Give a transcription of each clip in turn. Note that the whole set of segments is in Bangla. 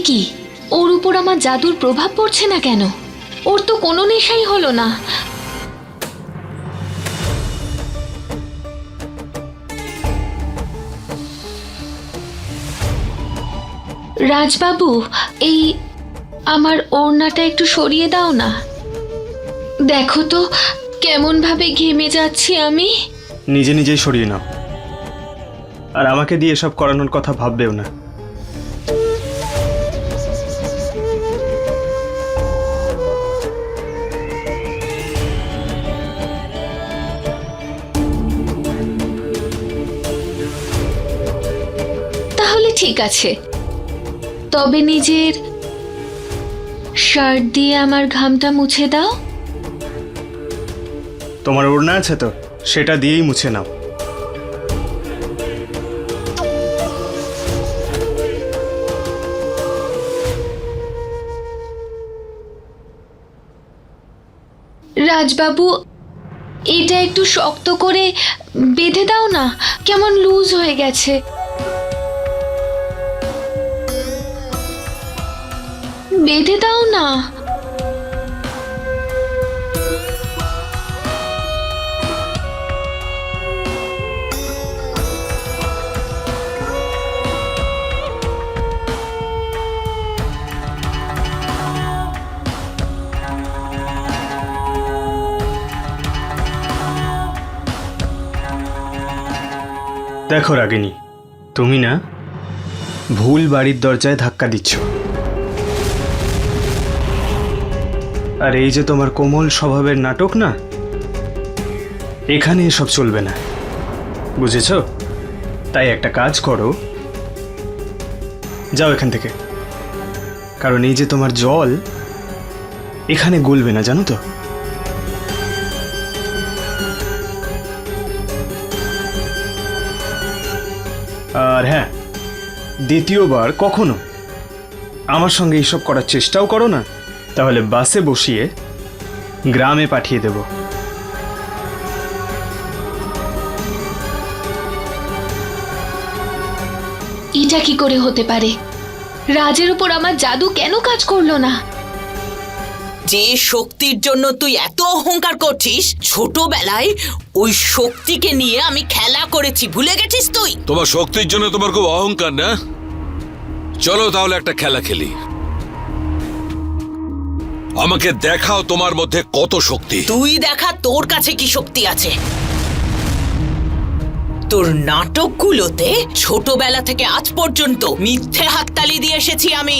কি, ওর উপর আমার জাদুর প্রভাব পড়ছে না কেন? ওর তো কোনো নেশাই হলো না। রাজবাবু, এই আমার ওড়নাটা একটু সরিয়ে দাও না। দেখো তো কেমন ভাবে ঘেমে যাচ্ছি আমি। নিজে নিজেই সরিয়ে নাও, আর আমাকে দিয়ে এসব করানোর কথা ভাববেও না। তাহলে ঠিক আছে, তবে নিজের শার্ট দিয়ে আমার ঘামটা মুছে দাও। তোমার ওড়না আছে তো, সেটা দিয়েই মুছে নাও। রাজবাবু, এটা একটু শক্ত করে বেঁধে দাও না, কেমন লুজ হয়ে গেছে। বেঁধে দাও না। দেখো রাগিনী, তুমি না ভুল বাড়ির দরজায় ধাক্কা দিচ্ছ। আর এই যে তোমার কোমল স্বভাবের নাটক না, এখানে এসব চলবে না, বুঝেছ? তাই একটা কাজ করো, যাও এখান থেকে। কারণ এই যে তোমার জল এখানে গলবে না, জানো তো? আর হ্যাঁ, দ্বিতীয়বার কখনো আমার সঙ্গে এইসব করার চেষ্টাও করো না, তাহলে বাসে বসিয়ে গ্রামে পাঠিয়ে দেব। এটা কি করে হতে পারে? রাজের উপর আমার জাদু কেন কাজ করলো না? যে শক্তির জন্য তুই এত অহংকার করছিস, ছোটবেলায় ওই শক্তিকে নিয়ে আমি খেলা করেছি, ভুলে গেছিস তুই? তোমার শক্তির জন্য তোমার খুব অহংকার না? চলো তাহলে একটা খেলা খেলি। আমাকে দেখাও তোমার মধ্যে কত শক্তি। তুই দেখা তোর কাছে কি শক্তি আছে। তোর নাটকগুলোতে ছোটবেলা থেকে আজ পর্যন্ত মিথ্যে হাততালি দিয়ে এসেছি আমি।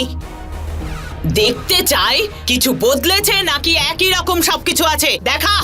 দেখতে চাই কিছু বদলেছে নাকি একই রকম সবকিছু আছে, দেখা।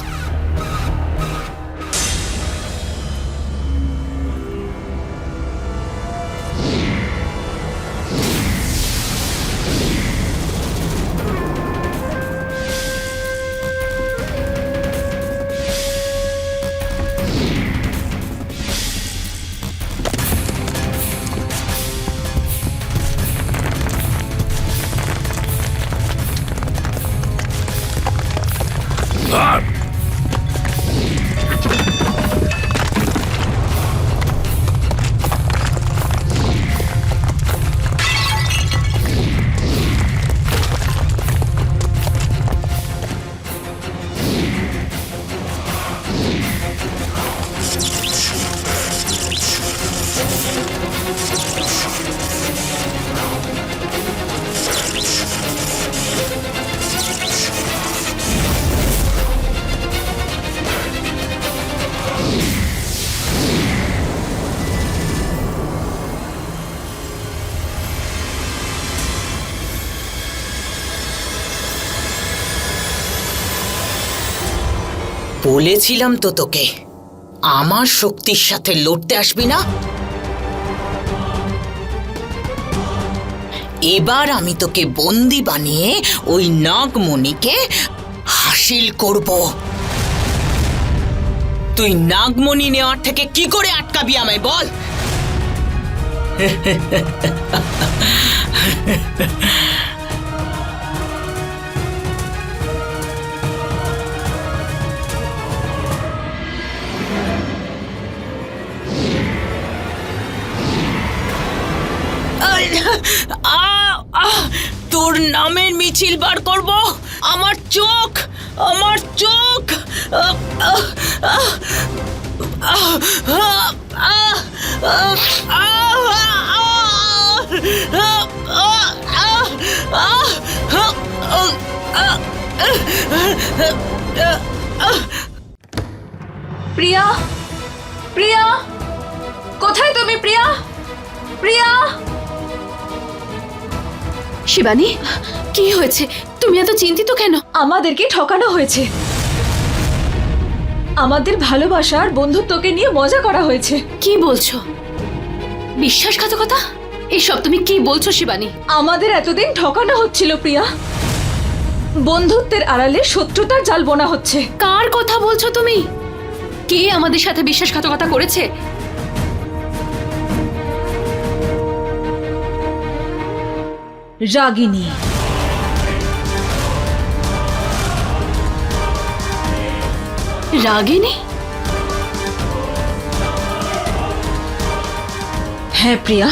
বলেছিলাম তো তোকে, আমার শক্তির সাথে লড়তে আসবি না। এবার আমি তোকে বন্দি বানিয়ে ওই নাগমণিকে হাসিল করব। তুই নাগমণি নেওয়ার থেকে কি করে আটকাবি আমায় বল। তোর নামের মিছিল বার করব। আমার চোখ, আমার চোখ। আহ, আহ, আহ, আহ, আহ, আহ, আহ, প্রিয়া, প্রিয়া, কোথায় তুমি প্রিয়া? প্রিয়া। শিবানী, কি হয়েছে? তুমি এত চিন্তিত কেন? আমাদেরকে ঠকানো হয়েছে। আমাদের ভালোবাসার বন্ধুত্বকে নিয়ে মজা করা হয়েছে। কি বলছো? বিশ্বাসঘাতকতা? এসব তুমি কি বলছো শিবানী? আমাদের এতদিন ঠকানো হচ্ছিল প্রিয়া। বন্ধুত্বের আড়ালে শত্রুতার জাল বোনা হচ্ছে। কার কথা বলছো তুমি? কে আমাদের সাথে বিশ্বাসঘাতকতা করেছে? রাগিনী। রাগিনী? হ্যাঁ প্রিয়া,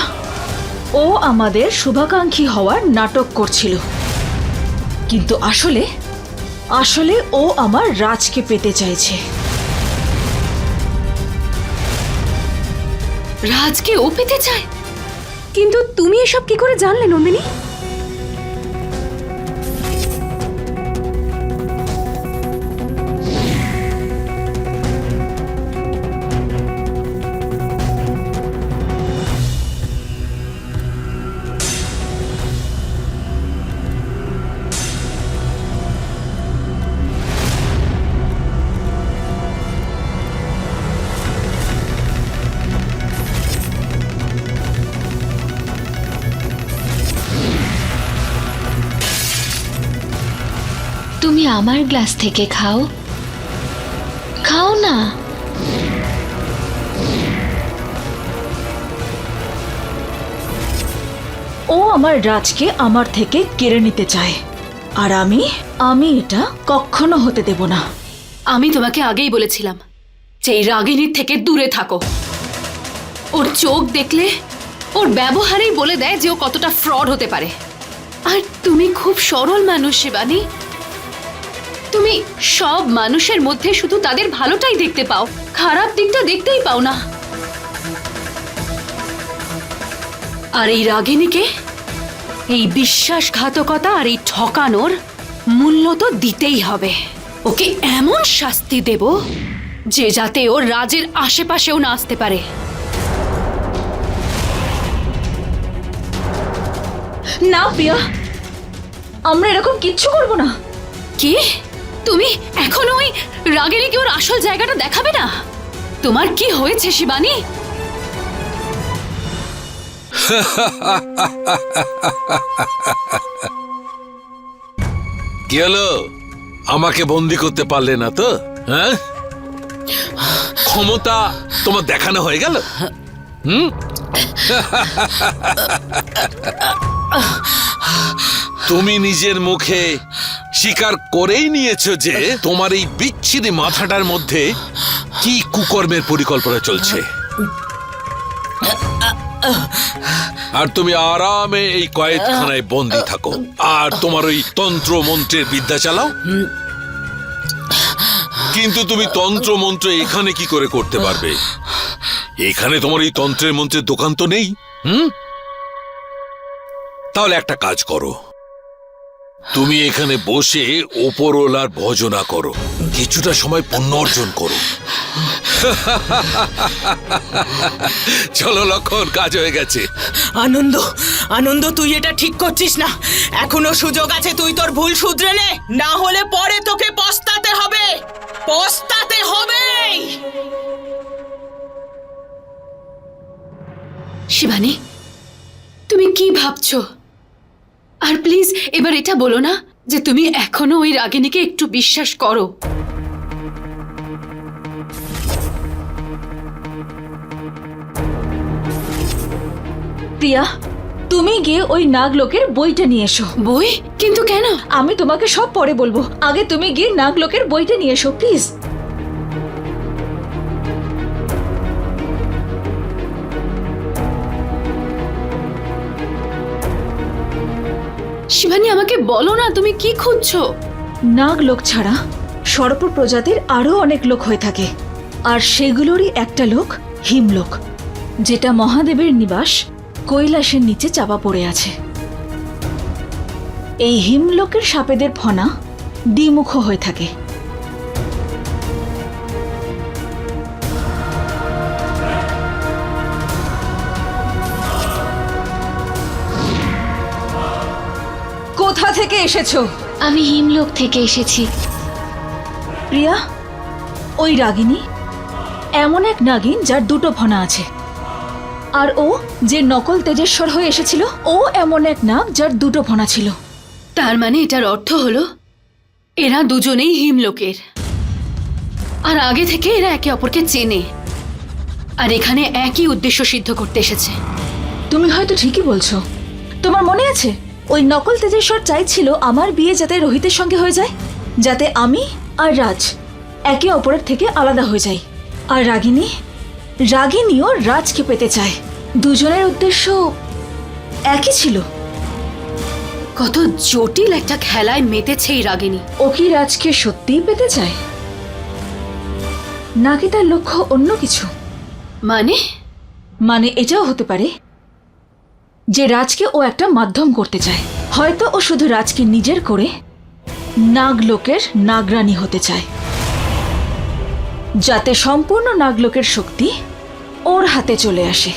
ও আমাদের শুভাকাঙ্ক্ষী হওয়ার নাটক করছিল, কিন্তু আসলে আসলে ও আমার রাজকে পেতে চাইছে। রাজকে ও পেতে চায়? কিন্তু তুমি এসব কি করে জানলে নন্দিনী? তুমি আমার গ্লাস থেকে খাও, খাও না। ও আমার রাজকে আমার থেকে কেড়ে নিতে চায়, আর আমি এটা কখনো হতে দেব না। আমি তোমাকে আগেই বলেছিলাম যে এই রাগিনীর থেকে দূরে থাকো। ওর চোখ দেখলে, ওর ব্যবহারেই বলে দেয় যে ও কতটা ফ্রড হতে পারে। আর তুমি খুব সরল মানুষ শিবানী। তুমি সব মানুষের মধ্যে শুধু তাদের ভালোটাই দেখতে পাও, খারাপ দিকটা দেখতেই পাও না। আর এই রাগিনীকে এই বিশ্বাসঘাতকতা আর এই ঠকানোর মূল্য তো দিতেই হবে। ওকে এমন শাস্তি দেব যে যাতে ও রাজের আশেপাশেও না আসতে পারে। না প্রিয়া, আমরা এরকম কিচ্ছু করব না। কি? তুমি এখনো ওই রাগিনীকে ওর আসল জায়গাটা দেখাবে না? তোমার কি হয়েছে শিবানী? কি হলো? আমাকে বন্দি করতে পারলে না তো? হ্যাঁ, ক্ষমতা তোমার দেখানো হয়ে গেল। তুমি নিজের মুখে স্বীকার করেই নিয়েছো যে তোমার এই বিচ্ছিরি মাথাটার মধ্যে কি কুকর্মের পরিকল্পনা চলছে, আর তুমি আরামে এই কয়েদখানায় বন্দি থাকো আর তোমার ওই তন্ত্র মন্ত্রের বিদ্যা চালাও। কিন্তু তুমি তন্ত্র মন্ত্র এখানে কি করে করতে পারবে? এখানে তোমার এই তন্ত্রের মন্ত্রের দোকান তো নেই। তাহলে একটা কাজ করো, তুমি এখানে বসে ওপরওয়ালার ভজনা করো, কিছুটা সময় পুণ্য অর্জন করো। চলো লক্ষণ, কাজ হয়ে গেছে। আনন্দ, আনন্দ, তুই এটা ঠিক করছিস না। এখনো সুযোগ আছে, তুই তোর ভুল শুধরে নে, না হলে পরে তোকে পস্তাতে হবে, পস্তাতে হবে। শিবানী, তুমি কি ভাবছো? আর প্লিজ এবার এটা বলো না যে তুমি এখনো ওই রাগিনীকে একটু বিশ্বাস করো। প্রিয়া, তুমি গিয়ে ওই নাগলোকের বইটা নিয়ে এসো। বই? কিন্তু কেন? আমি তোমাকে সব পরে বলবো, আগে তুমি গিয়ে নাগলোকের বইটা নিয়ে এসো প্লিজ। শিবানী, আমাকে বলো না তুমি কি খুঁজছো? নাগ লোক ছাড়া সর্প প্রজাতির আরও অনেক লোক হয়ে থাকে, আর সেগুলোরই একটা লোক হিমলোক, যেটা মহাদেবের নিবাস কৈলাসের নিচে চাপা পড়ে আছে। এই হিমলোকের সাপেদের ফনা দ্বিমুখ হয়ে থাকে। কোথা থেকে এসেছো? আমি হিমলোক থেকে এসেছি। প্রিয়া, ওই রাগিনী এমন এক নাগিন যার দুটো ফনা আছে, আর ও যে নকল তেজেশ্বর হয়ে এসেছিল ও এমন এক নাগ যার দুটো ফনা ছিল। তার মানে এটার অর্থ হলো এরা দুজনেই হিমলোকের, আর আগে থেকে এরা একে অপরকে চেনে, আর এখানে একই উদ্দেশ্য সিদ্ধ করতে এসেছে। তুমি হয়তো ঠিকই বলছো। তোমার মনে আছে ওই নকল তেজেশ্বর চাইছিল আমার বিয়ে যাতে রোহিতের সঙ্গে হয়ে যায়, যাতে আমি আর রাজ একে অপরের থেকে আলাদা হয়ে যাই। আর রাগিনীও রাজকে পেতে চায়। দুজনের উদ্দেশ্য একই ছিল। কত জটিল একটা খেলায় মেতেছে এই রাগিনী। ও কি রাজকে সত্যিই পেতে চায়, নাকি তার লক্ষ্য অন্য কিছু? মানে এটাও হতে পারে যে রাজকে ও একটা মাধ্যম করতে চায়। হয়তো ও শুধু রাজকে নিজের করে নাগলোকের নাগরানী হতে চায়, যাতে সম্পূর্ণ নাগলোকের শক্তি ওর হাতে চলে আসে।